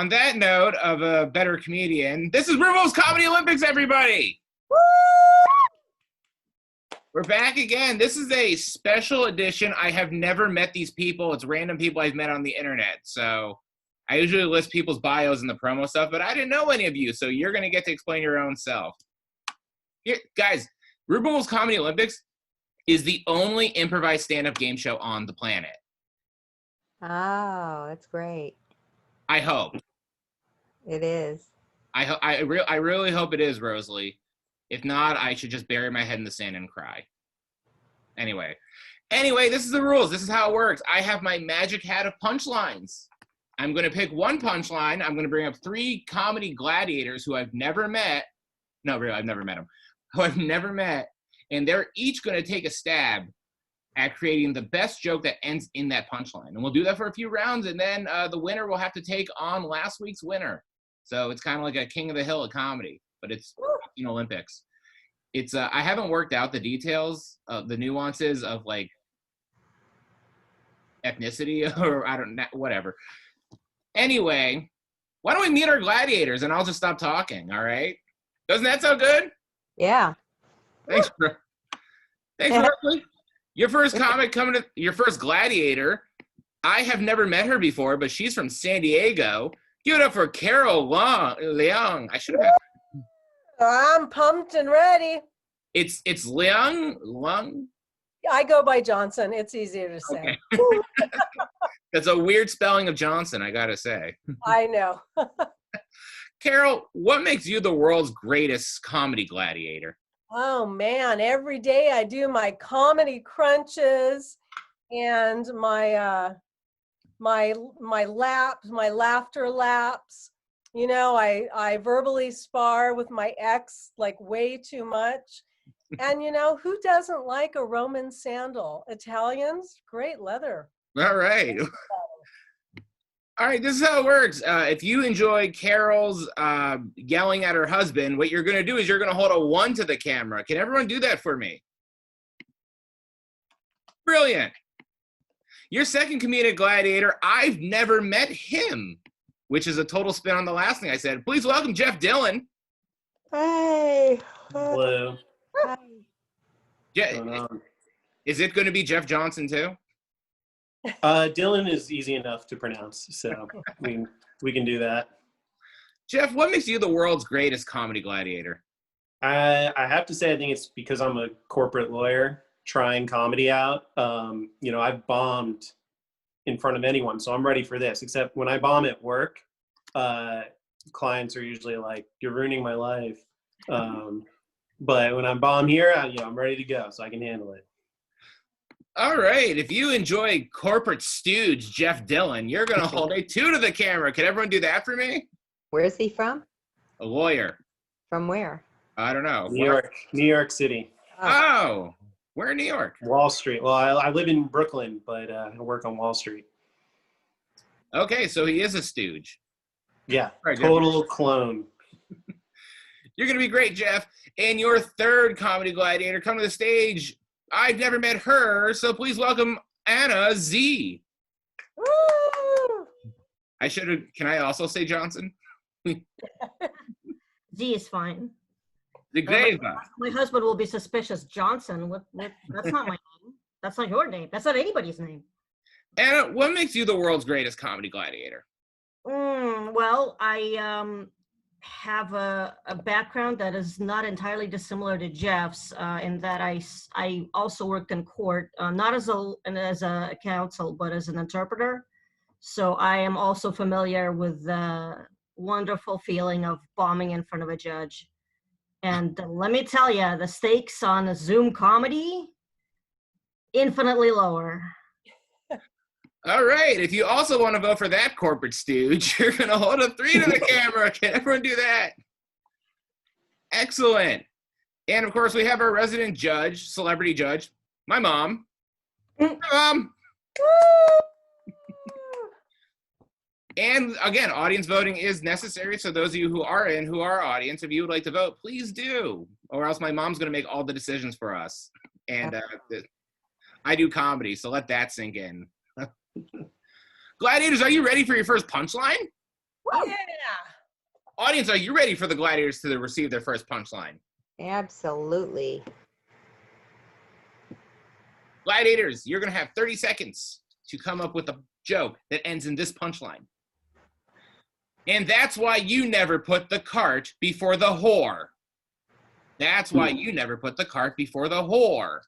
on that note of a better comedian, this is Reuben's Comedy Olympics, everybody! Woo! We're back again. This is a special edition. I have never met these people. It's random people I've met on the internet. So I usually list people's bios and the promo stuff, but I didn't know any of you, so you're going to get to explain your own self. Here, guys, Reuben's Comedy Olympics is the only improvised stand-up game show on the planet. Oh, that's great. I hope. It is. I really hope it is, Rosalie. If not, I should just bury my head in the sand and cry. Anyway, this is the rules. This is how it works. I have my magic hat of punchlines. I'm going to pick one punchline. I'm going to bring up 3 comedy gladiators who I've never met. No, really, I've never met them. Who I've never met. And they're each going to take a stab at creating the best joke that ends in that punchline. And we'll do that for a few rounds, and then the winner will have to take on last week's winner. So it's kind of like a King of the Hill of comedy, but it's Olympics. It's I haven't worked out the details, the nuances of like ethnicity or I don't know, whatever. Anyway, why don't we meet our gladiators and I'll just stop talking, all right? Doesn't that sound good? Yeah. Thanks, Rosalie. Your first comic coming to your first gladiator. I have never met her before, but she's from San Diego. Give it up for Carol Leung. I should have. I'm pumped and ready. It's Leung. I go by Johnson. It's easier to say. Okay. That's a weird spelling of Johnson, I gotta say. I know. Carol, what makes you the world's greatest comedy gladiator? Oh man, every day I do my comedy crunches and my laps, my laughter laps. You know, I verbally spar with my ex like way too much. And you know, who doesn't like a Roman sandal? Italians, great leather. All right. All right, this is how it works. If you enjoy Carol's yelling at her husband, what you're going to do is you're going to hold a 1 to the camera. Can everyone do that for me? Brilliant. Your second comedic gladiator, I've never met him, which is a total spin on the last thing I said. Please welcome Jeff Dillon. Hey. Hello. Hi. Is it going to be Jeff Johnson too? Dylan is easy enough to pronounce, so we can do that. Jeff, what makes you the world's greatest comedy gladiator? I have to say, I think it's because I'm a corporate lawyer trying comedy out. You know, I've bombed in front of anyone, so I'm ready for this. Except when I bomb at work, clients are usually like, "You're ruining my life." But when I'm bomb here, I'm ready to go, so I can handle it. All right. If you enjoy corporate stooge Jeff Dillon, you're going to hold a 2 to the camera. Can everyone do that for me? Where is he from? A lawyer. From where? I don't know. New York City. Oh, where in New York? Wall Street. Well, I live in Brooklyn, but I work on Wall Street. Okay, so he is a stooge. Yeah, right, total clone. You're going to be great, Jeff. And your third comedy gladiator, come to the stage. I've never met her, so please welcome Anna Z. Woo! Can I also say Johnson? Z is fine. Zaigraeva. My husband will be suspicious. Johnson, what? That's not my name. That's not your name. That's not anybody's name. Anna, what makes you the world's greatest comedy gladiator? Well, I have a background that is not entirely dissimilar to Jeff's, in that I also worked in court, not as a counsel, but as an interpreter. So I am also familiar with the wonderful feeling of bombing in front of a judge. And let me tell you, the stakes on a Zoom comedy, infinitely lower. All right. If you also want to vote for that corporate stooge, you're going to hold a 3 to the camera. Can everyone do that? Excellent. And, of course, we have our resident judge, celebrity judge, my mom. Hi, Mom. And, again, audience voting is necessary. So those of you who are our audience, if you would like to vote, please do. Or else my mom's going to make all the decisions for us. And I do comedy, so let that sink in. Gladiators, are you ready for your first punchline? Woo! Yeah. Audience, are you ready for the gladiators to receive their first punchline? Absolutely. Gladiators, you're going to have 30 seconds to come up with a joke that ends in this punchline. And that's why you never put the cart before the whore. That's why you never put the cart before the whore.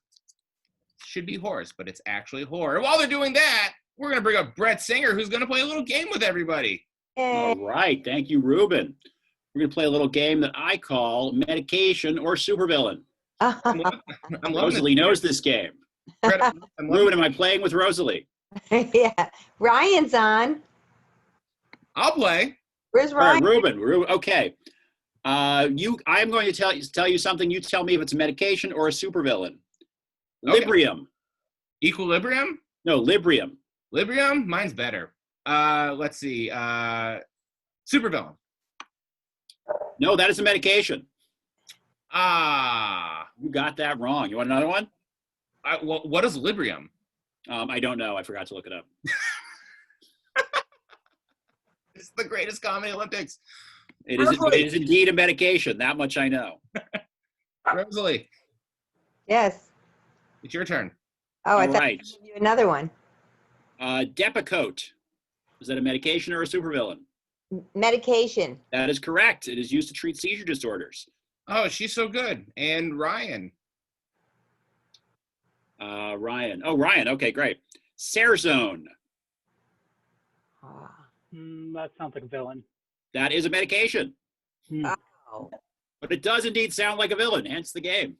Should be horse, but it's actually whore. And while they're doing that, we're going to bring up Brett Singer, who's going to play a little game with everybody. Yay. All right. Thank you, Reuben. We're going to play a little game that I call medication or supervillain. I'm loving Rosalie knows this game. Brett, I'm loving Reuben, am I playing with Rosalie? Yeah. Ryan's on. I'll play. Where's All right, Ryan? Reuben. Okay. I'm going to tell you something. You tell me if it's a medication or a supervillain. Okay. Librium. Equilibrium? No, Librium. Librium? Mine's better. Let's see. Supervillain. No, that is a medication. Ah. You got that wrong. You want another one? What is Librium? I don't know. I forgot to look it up. It's the greatest comedy Olympics. It is indeed a medication. That much I know. Rosalie, Yes. it's your turn. Oh, I All thought right. I'd give you another one. Depakote. Is that a medication or a supervillain? Medication. That is correct. It is used to treat seizure disorders. Oh, she's so good. And Ryan. Ryan. Oh, Ryan. Okay, great. Sarazone. Ah. That sounds like a villain. That is a medication. Oh. But it does indeed sound like a villain, hence the game.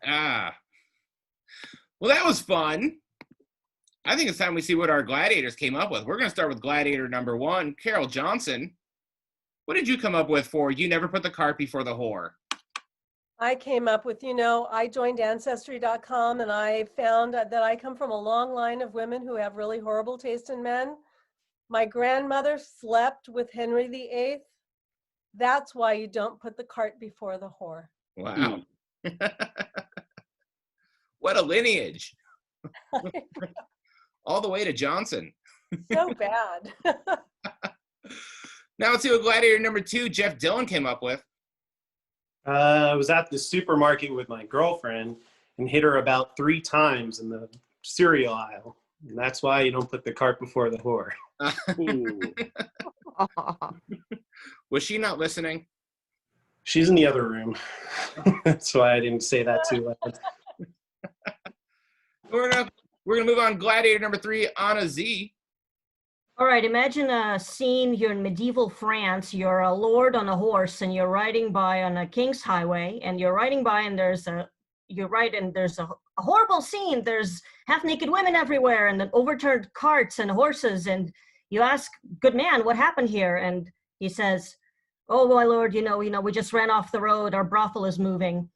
Ah. Well, that was fun. I think it's time we see what our gladiators came up with. We're going to start with gladiator number 1, Carol Johnson. What did you come up with for You Never Put the Cart Before the Whore? I came up with, I joined Ancestry.com and I found that I come from a long line of women who have really horrible taste in men. My grandmother slept with Henry VIII. That's why you don't put the cart before the whore. Wow. What a lineage. All the way to Johnson. So bad. Now let's see what gladiator number 2, Jeff Dillon, came up with. I was at the supermarket with my girlfriend and hit her about 3 times in the cereal aisle. And that's why you don't put the cart before the whore. Was she not listening? She's in the other room. That's why I didn't say that too loud. We're gonna move on. Gladiator number 3, Anna Z. All right, imagine a scene. You're in medieval France. You're a lord on a horse, and you're riding by on a king's highway. And you're riding by, and there's a horrible scene. There's half-naked women everywhere, and then overturned carts and horses. And you ask, "Good man, what happened here?" And he says, "Oh, my lord, we just ran off the road. Our brothel is moving,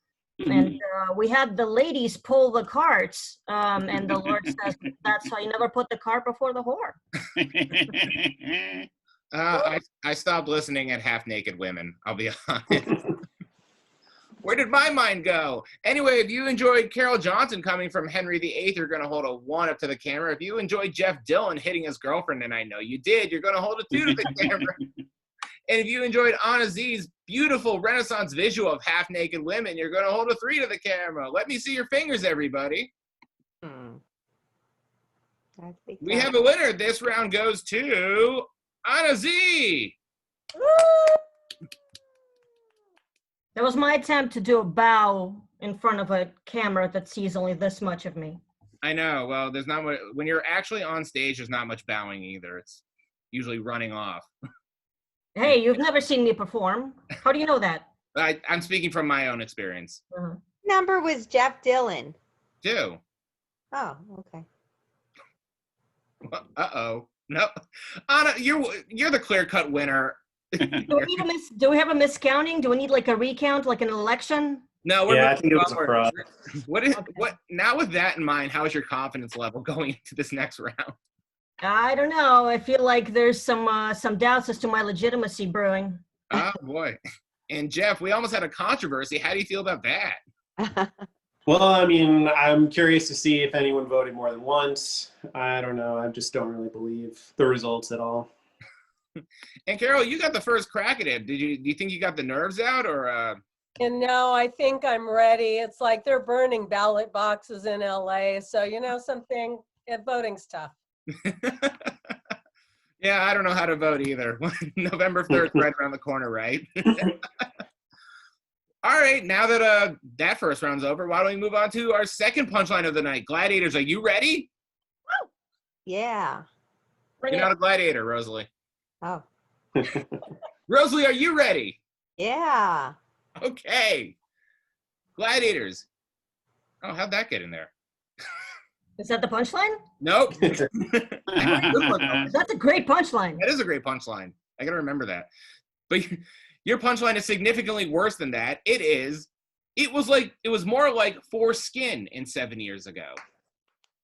and we had the ladies pull the carts." And the Lord says, "That's why you never put the cart before the whore." I stopped listening at half-naked women, I'll be honest. Where did my mind go? Anyway, if you enjoyed Carol Johnson coming from Henry VIII, you're going to hold a 1 up to the camera. If you enjoyed Jeff Dillon hitting his girlfriend, and I know you did, you're going to hold a 2 to the camera. And if you enjoyed Anna Z's beautiful Renaissance visual of half-naked women, you're going to hold a 3 to the camera. Let me see your fingers, everybody. We have a winner. This round goes to Anna Z. That was my attempt to do a bow in front of a camera that sees only this much of me. I know. Well, there's not much. When you're actually on stage, there's not much bowing either. It's usually running off. Hey, you've never seen me perform. How do you know that? I'm speaking from my own experience. Number was Jeff Dillon. Too. Oh, okay. Uh-oh. No. Anna, you're the clear-cut winner. Do we have a miscounting? Do we need like a recount, like an election? No, we're Yeah, I think it was a fraud. What now with that in mind, how is your confidence level going into this next round? I don't know. I feel like there's some doubts as to my legitimacy brewing. Oh boy. And Jeff, we almost had a controversy. How do you feel about that? Well, I mean, I'm curious to see if anyone voted more than once. I don't know. I just don't really believe the results at all. And Carol, you got the first crack at it. Do you think you got the nerves out or And now I think I'm ready. It's like they're burning ballot boxes in LA. So, something, voting's tough. Yeah, I don't know how to vote either. November 3rd is right around the corner, right? All right, now that that first round's over, why don't we move on to our second punchline of the night? Gladiators, are you ready? Yeah. Bring You're it. not a gladiator, Rosalie. Oh, Rosalie, are you ready? yeah. Okay. Gladiators. Oh, how'd that get in there? Is that the punchline? Nope. Good one, though. That's a great punchline. That is a great punchline. I gotta remember that. But your punchline is significantly worse than that. It was more like foreskin in 7 years ago.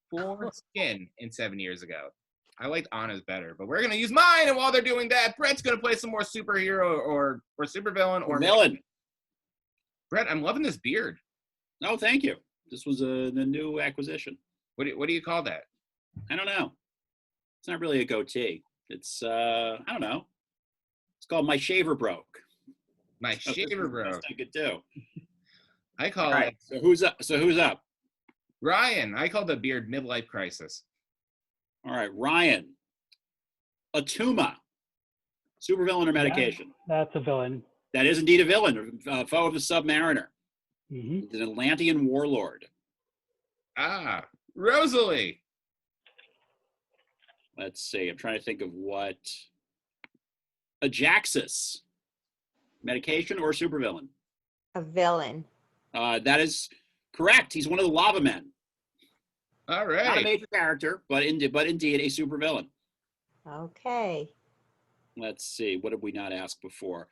Foreskin in 7 years ago. I liked Anna's better, but we're gonna use mine, and while they're doing that, Brett's gonna play some more superhero or supervillain or Villain. Brett, I'm loving this beard. Oh, thank you. This was the new acquisition. What do you call that? I don't know. It's not really a goatee. It's I don't know. It's called My Shaver Broke. My shaver, bro. Best I could do. I call All right. it So who's up? Ryan. I call the beard midlife crisis. All right, Ryan. Atuma. Supervillain or medication? That's a villain. That is indeed a villain. Foe of the Submariner. Hmm. He's an Atlantean warlord. Ah, Rosalie. Let's see. I'm trying to think of what. Ajaxus. Medication or supervillain? A villain. That is correct. He's one of the Lava Men. All Not a right. major character, but indeed a supervillain. Okay. Let's see. What did we not ask before?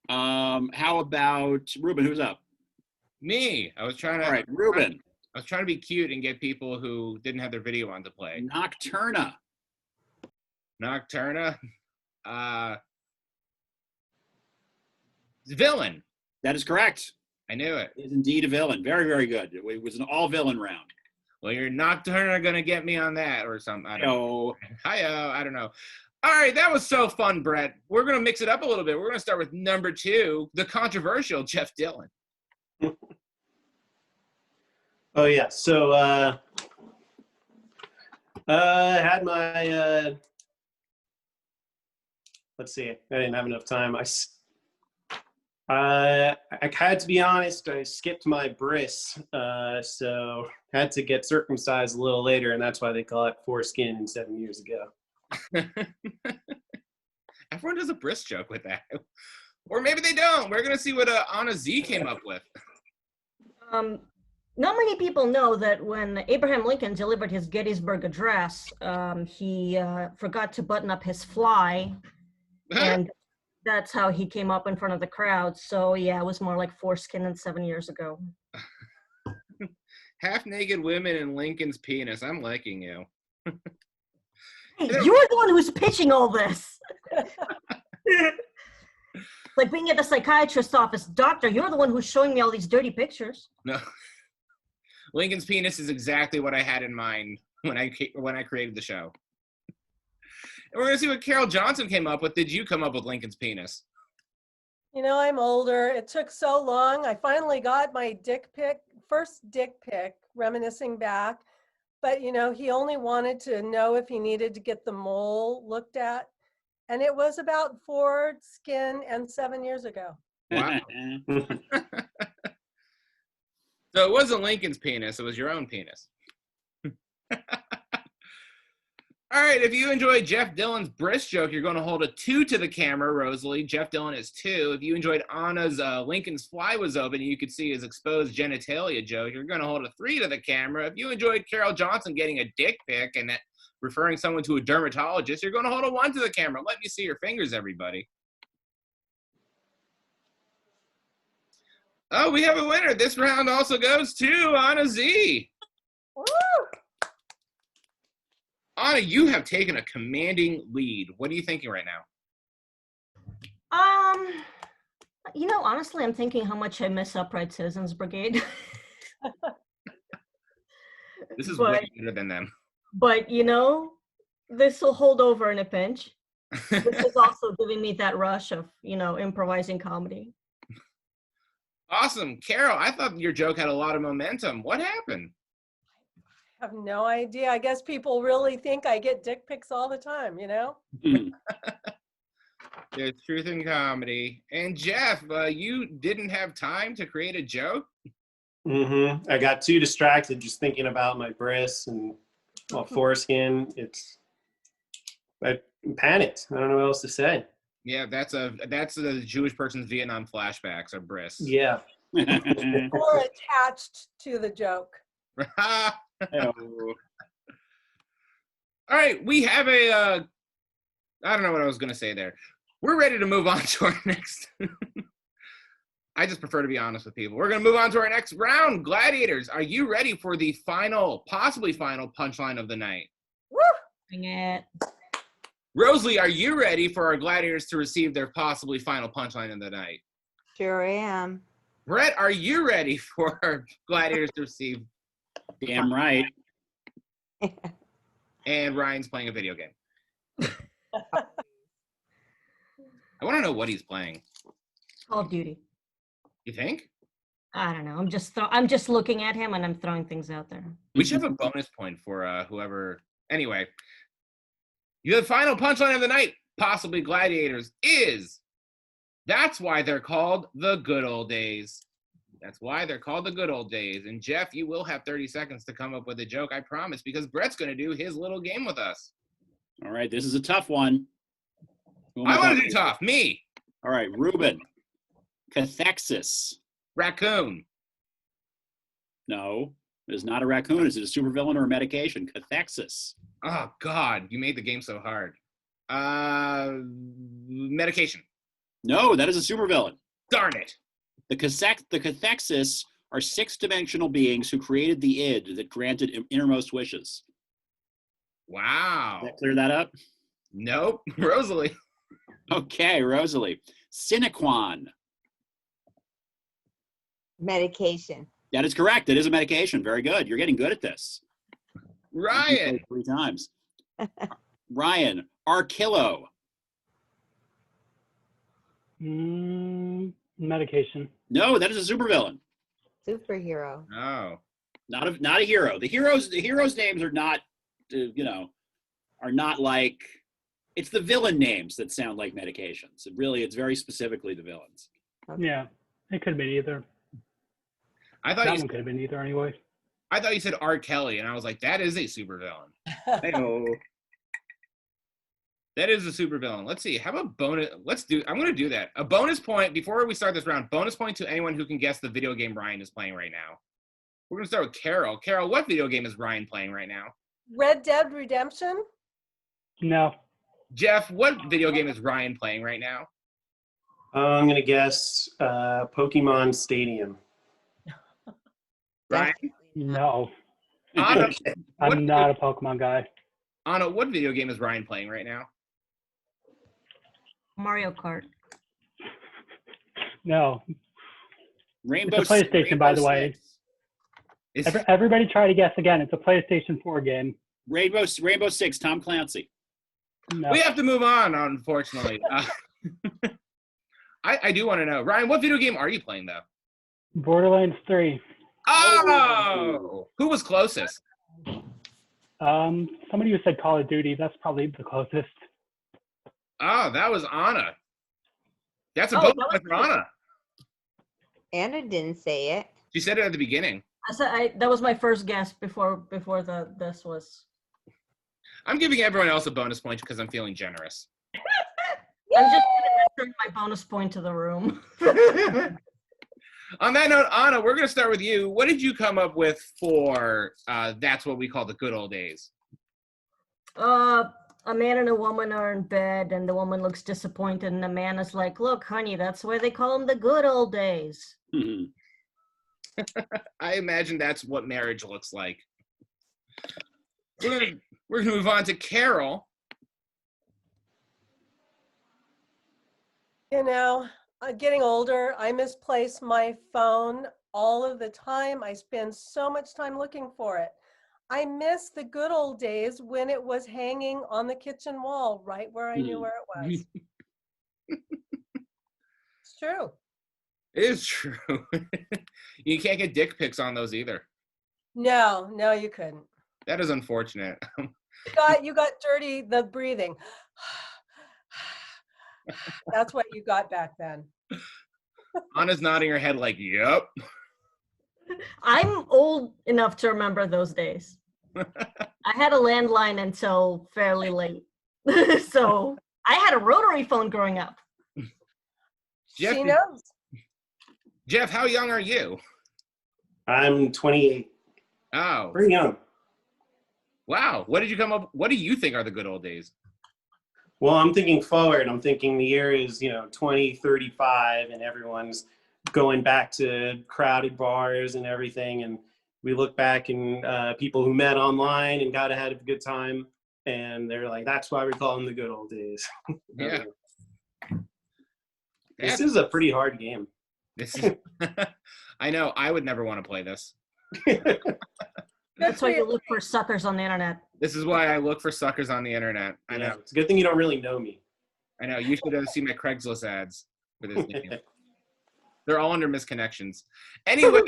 How about Reuben? Who's up? Me. I was trying to. All right, Reuben. I was trying to be cute and get people who didn't have their video on to play. Nocturna. Nocturna. Villain. That is correct. I knew it. Is indeed a villain. Very, very good. It was an all-villain round. Well, you're Nocturna gonna get me on that or something. I don't know. No. Hi-oh, I don't know. All right, that was so fun, Brett. We're gonna mix it up a little bit. We're gonna start with number 2, the controversial Jeff Dillon. Oh yeah. So I had my let's see. I didn't have enough time. I had to be honest. I skipped my bris, so had to get circumcised a little later, and that's why they call it foreskin 7 years ago. Everyone does a bris joke with that. Or maybe they don't. We're gonna see what Anna Z came up with. Not many people know that when Abraham Lincoln delivered his Gettysburg Address, he forgot to button up his fly, and that's how he came up in front of the crowd. So yeah, it was more like foreskin than 7 years ago. Half-naked women in Lincoln's penis. I'm liking you. Hey, you're the one who's pitching all this. Like being at the psychiatrist's office, doctor, you're the one who's showing me all these dirty pictures. No. Lincoln's penis is exactly what I had in mind when I created the show. And we're going to see what Carol Johnson came up with. Did you come up with Lincoln's penis? I'm older. It took so long. I finally got my first dick pic, reminiscing back. But, he only wanted to know if he needed to get the mole looked at. And it was about foreskin and 7 years ago. Wow. So it wasn't Lincoln's penis, it was your own penis. All right, if you enjoyed Jeff Dillon's bris joke, you're going to hold a 2 to the camera, Rosalie. Jeff Dillon is 2. If you enjoyed Anna's Lincoln's fly was open and you could see his exposed genitalia joke, you're going to hold a 3 to the camera. If you enjoyed Carol Johnson getting a dick pic and referring someone to a dermatologist, you're going to hold a 1 to the camera. Let me see your fingers, everybody. Oh, we have a winner. This round also goes to Anna Z. Woo! Anna, you have taken a commanding lead. What are you thinking right now? Honestly, I'm thinking how much I miss Upright Citizens Brigade. This is way better than them. But, this will hold over in a pinch. This is also giving me that rush of, improvising comedy. Awesome. Carol, I thought your joke had a lot of momentum. What happened? I have no idea. I guess people really think I get dick pics all the time, There's truth in comedy. And Jeff, you didn't have time to create a joke? I got too distracted just thinking about my breasts and foreskin. I panicked. I don't know what else to say. Yeah, that's the Jewish person's Vietnam flashbacks or breasts. Yeah. Or attached to the joke. All right, we have I don't know what I was going to say there. We're ready to move on to our next. I just prefer to be honest with people. We're going to move on to our next round. Gladiators, are you ready for the possibly final punchline of the night? Woo! Bring it. Rosalie, are you ready for our gladiators to receive their possibly final punchline of the night? Sure am. Brett, are you ready for our gladiators to receive? Damn right. And Ryan's playing a video game. I want to know what he's playing. Call of Duty. You think? I don't know. I'm just looking at him and I'm throwing things out there. We should have a bonus point for whoever. Anyway, the final punchline of the night, possibly gladiators, is that's why they're called the good old days. That's why they're called the good old days. And Jeff, you will have 30 seconds to come up with a joke, I promise, because Brett's going to do his little game with us. All right, this is a tough one. I want to do tough. Me. All right, Reuben. Cathexis. Raccoon. No, it is not a raccoon. Is it a supervillain or a medication? Cathexis. Oh, God. You made the game so hard. Medication. No, that is a supervillain. Darn it. The cathexis are six-dimensional beings who created the id that granted innermost wishes. Wow. Did that clear that up? Nope. Rosalie. Okay, Rosalie. Sinequan. Medication. That is correct. It is a medication. Very good. You're getting good at this. Ryan. 3 times. Ryan. Archillo. Medication. No, that is a supervillain. Superhero. Oh. Not a hero. The heroes' names are not, are not like. It's the villain names that sound like medications. It's very specifically the villains. Okay. Yeah, it could be either. I thought That you one could have been either anyway. I thought you said R. Kelly, and I was like, that is a supervillain. That is a supervillain. Let's see. How about bonus? I'm going to do that. A bonus point, before we start this round, bonus point to anyone who can guess the video game Ryan is playing right now. We're going to start with Carol. Carol, what video game is Ryan playing right now? Red Dead Redemption? No. Jeff, what video game is Ryan playing right now? I'm going to guess Pokemon Stadium. Ryan? No. Anna, I'm not a Pokemon guy. Anna, what video game is Ryan playing right now? Mario Kart. Rainbow. No. It's a PlayStation, Rainbow by the way. Everybody try to guess again. It's a PlayStation 4 game. Rainbow Six. Tom Clancy. No. We have to move on, unfortunately. I do want to know. Ryan, what video game are you playing, though? Borderlands 3. Oh! Who was closest? Somebody who said Call of Duty. That's probably the closest. Oh, that was Anna. That's a Oh, bonus that point was for Anna. Anna didn't say it. She said it at the beginning. That was my first guess before this was. I'm giving everyone else a bonus point because I'm feeling generous. I'm just gonna return my bonus point to the room. On that note, Anna, we're going to start with you. What did you come up with for That's What We Call the Good Old Days? A man and a woman are in bed, and the woman looks disappointed, and the man is like, "Look, honey, that's why they call them the good old days." I imagine that's what marriage looks like. We're going to move on to Carol. Getting older, I misplace my phone all of the time. I spend so much time looking for it. I miss the good old days when it was hanging on the kitchen wall, right where I knew where it was. It's true. It is true. You can't get dick pics on those either. No, you couldn't. That is unfortunate. You got dirty, the breathing. That's what you got back then. Anna's nodding her head like, yep. I'm old enough to remember those days. I had a landline until fairly late. So I had a rotary phone growing up. Jeff, She knows. Jeff, how young are you? I'm 28. Oh, Pretty young. wow. What do you think are the good old days? Well, I'm thinking forward. I'm thinking the year is, 2035 and everyone's going back to crowded bars and everything. And we look back and people who met online and got ahead of a good time. And they're like, that's why we call them the good old days. Yeah. This is a pretty hard game. This is, I know. I would never want to play this. That's why you look for suckers on the internet. This is why I look for suckers on the internet. I know. It's a good thing you don't really know me. I know. You should have seen my Craigslist ads for this game. They're all under misconnections. Anyway,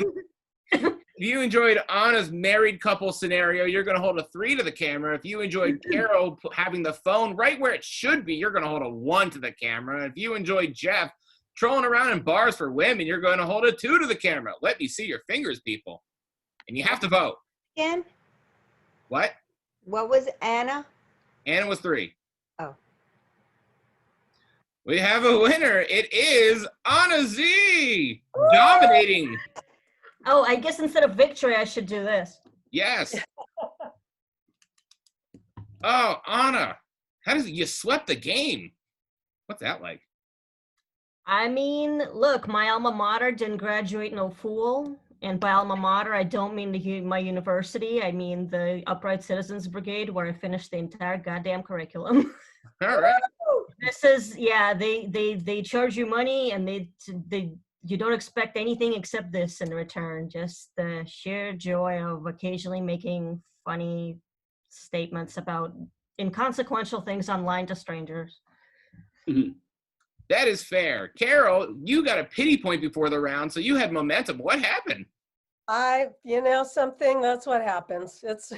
if you enjoyed Anna's married couple scenario, you're going to hold a 3 to the camera. If you enjoyed Carol having the phone right where it should be, you're going to hold a 1 to the camera. If you enjoyed Jeff trolling around in bars for women, you're going to hold a 2 to the camera. Let me see your fingers, people. And you have to vote. Again, What? what was Anna? Anna was 3. Oh. We have a winner. It is Anna Z. Dominating. Oh, I guess instead of victory, I should do this. Yes. Oh, Anna. You swept the game. What's that like? I mean, look, my alma mater didn't graduate no fool. And by alma mater, I don't mean my university. I mean the Upright Citizens Brigade, where I finished the entire goddamn curriculum. All right. This is, yeah, they charge you money and you don't expect anything except this in return. Just the sheer joy of occasionally making funny statements about inconsequential things online to strangers. That is fair. Carol, you got a pity point before the round, so you had momentum. What happened? Something, that's what happens. It's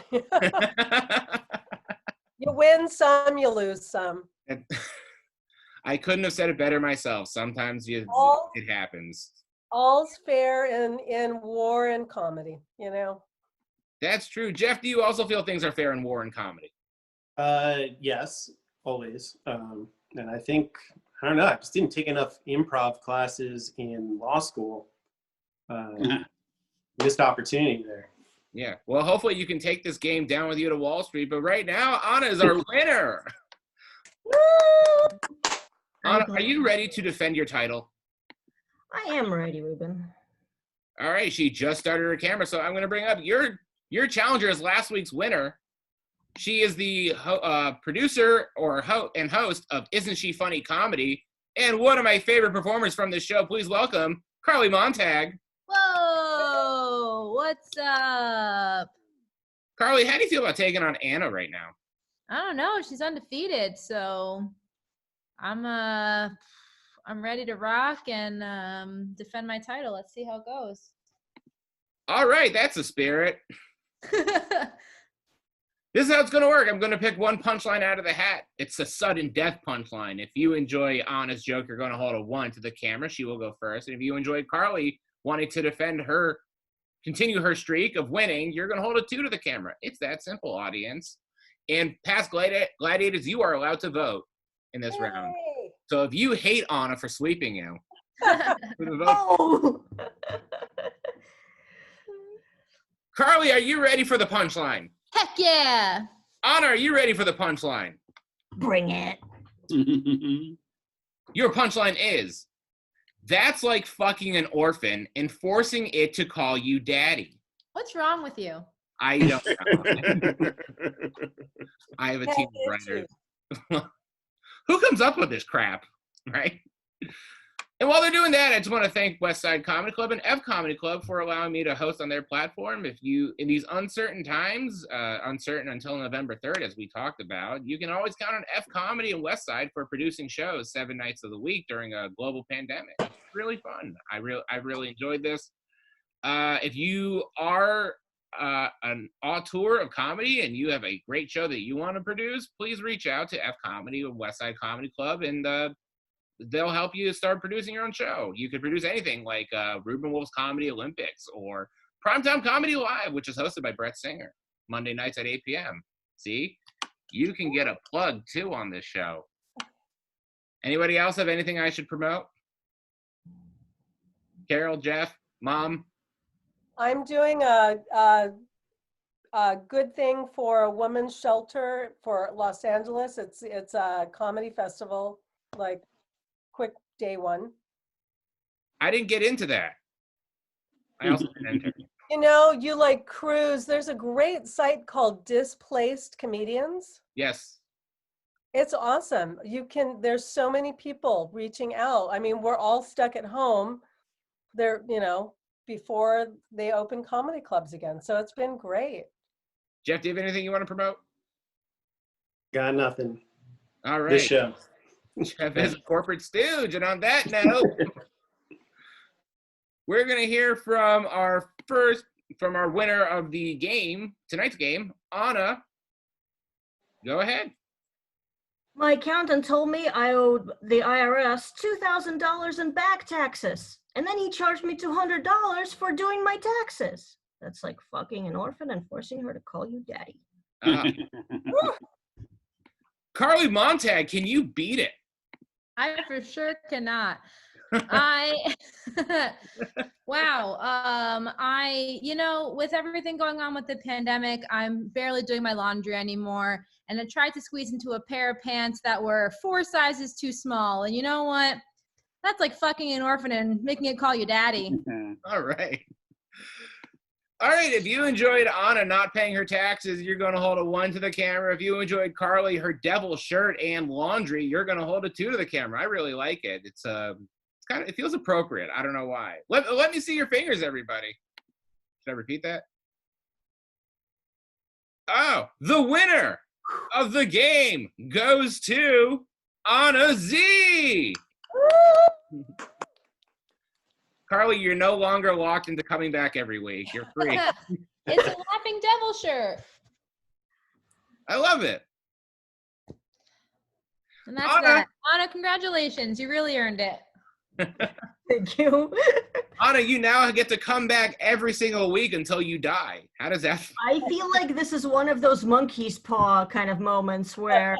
you win some, you lose some. I couldn't have said it better myself. Sometimes it happens. All's fair in war and comedy, That's true. Jeff, do you also feel things are fair in war and comedy? Yes, always. And I think, I don't know, I just didn't take enough improv classes in law school. Missed opportunity there. Yeah. Well, hopefully you can take this game down with you to Wall Street. But right now, Anna is our winner. Anna, are you ready to defend your title? I am ready, Reuben. All right. She just started her camera, so I'm going to bring up your challenger is last week's winner. She is the producer and host of Isn't She Funny Comedy, and one of my favorite performers from this show. Please welcome Carly Montag. Whoa, what's up? Carly, how do you feel about taking on Anna right now? I don't know. She's undefeated, so I'm ready to rock and defend my title. Let's see how it goes. All right, that's the spirit. This is how it's going to work. I'm going to pick one punchline out of the hat. It's a sudden death punchline. If you enjoy Anna's joke, you're going to hold a 1 to the camera. She will go first. And if you enjoy Carly wanting to continue her streak of winning, you're going to hold a 2 to the camera. It's that simple, audience. And past gladiators, you are allowed to vote in this round. So if you hate Anna for sweeping you, Oh! Carly, are you ready for the punchline? Heck yeah! Anna, are you ready for the punchline? Bring it. Your punchline is, that's like fucking an orphan and forcing it to call you daddy. What's wrong with you? I don't know. I have a team of writers. Who comes up with this crap, right? And while they're doing that, I just want to thank West Side Comedy Club and F Comedy Club for allowing me to host on their platform. If you, in these uncertain times, uncertain until November 3rd, as we talked about, you can always count on F Comedy and West Side for producing shows 7 nights of the week during a global pandemic. It's really fun. I really enjoyed this. If you are an auteur of comedy and you have a great show that you want to produce, please reach out to F Comedy or West Side Comedy Club, and they'll help you start producing your own show. You could produce anything like Reuben Wolf's Comedy Olympics or Primetime Comedy Live, which is hosted by Brett Singer, Monday nights at 8 p.m. See? You can get a plug, too, on this show. Anybody else have anything I should promote? Carol, Jeff, Mom? I'm doing a good thing for a women's shelter for Los Angeles. It's a comedy festival, like quick day one. I didn't get into that. I also didn't enter. You know, you like cruise. There's a great site called Displaced Comedians. Yes. It's awesome. There's so many people reaching out. I mean, we're all stuck at home. They're, before they open comedy clubs again. So it's been great. Jeff, do you have anything you want to promote? Got nothing. All right. This show. Jeff is a corporate stooge. And on that note, we're going to hear from our winner of the game, tonight's game, Anna. Go ahead. My accountant told me I owed the IRS $2,000 in back taxes, and then he charged me $200 for doing my taxes. That's like fucking an orphan and forcing her to call you daddy. Carly Montag, can you beat it? I for sure cannot. Wow. With everything going on with the pandemic, I'm barely doing my laundry anymore. And I tried to squeeze into a pair of pants that were 4 sizes too small. And you know what? That's like fucking an orphan and making it call you daddy. All right. All right, if you enjoyed Anna not paying her taxes, you're going to hold a 1 to the camera. If you enjoyed Carly, her devil shirt and laundry, you're going to hold a 2 to the camera. I really like it. It feels appropriate. I don't know why. Let me see your fingers, everybody. Should I repeat that? Oh, the winner of the game goes to Anna Z. Carly, you're no longer locked into coming back every week. You're free. It's a laughing devil shirt. I love it. And that's Anna. that. Anna, congratulations. You really earned it. Thank you. Anna, you now get to come back every single week until you die. How does that feel? I feel like this is one of those monkey's paw kind of moments where,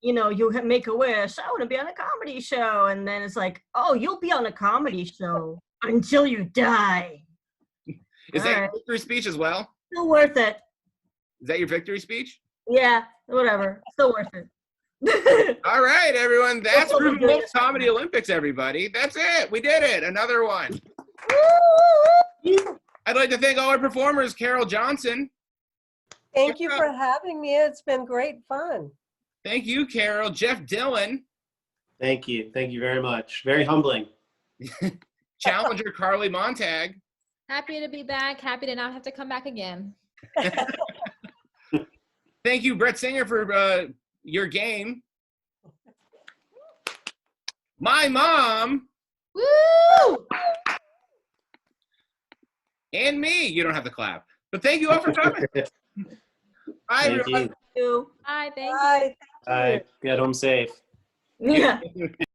you make a wish. I want to be on a comedy show. And then it's like, oh, you'll be on a comedy show until you die. Is that your victory speech as well? Still worth it. Is that your victory speech? Yeah, whatever. Still worth it. All right, everyone. That's Reuben Wolf's Comedy Olympics, everybody. That's it. We did it. Another one. I'd like to thank all our performers, Carol Johnson. Thank you for having me. It's been great fun. Thank you, Carol. Jeff Dillon. Thank you. Thank you very much. Very humbling. Challenger Carly Montag. Happy to be back. Happy to not have to come back again. Thank you, Brett Singer, for your game. My mom. Woo! And me. You don't have to clap. But thank you all for coming. Bye, Thank everyone. you. Hi, thank you. Bye. Bye. Get home safe. Yeah.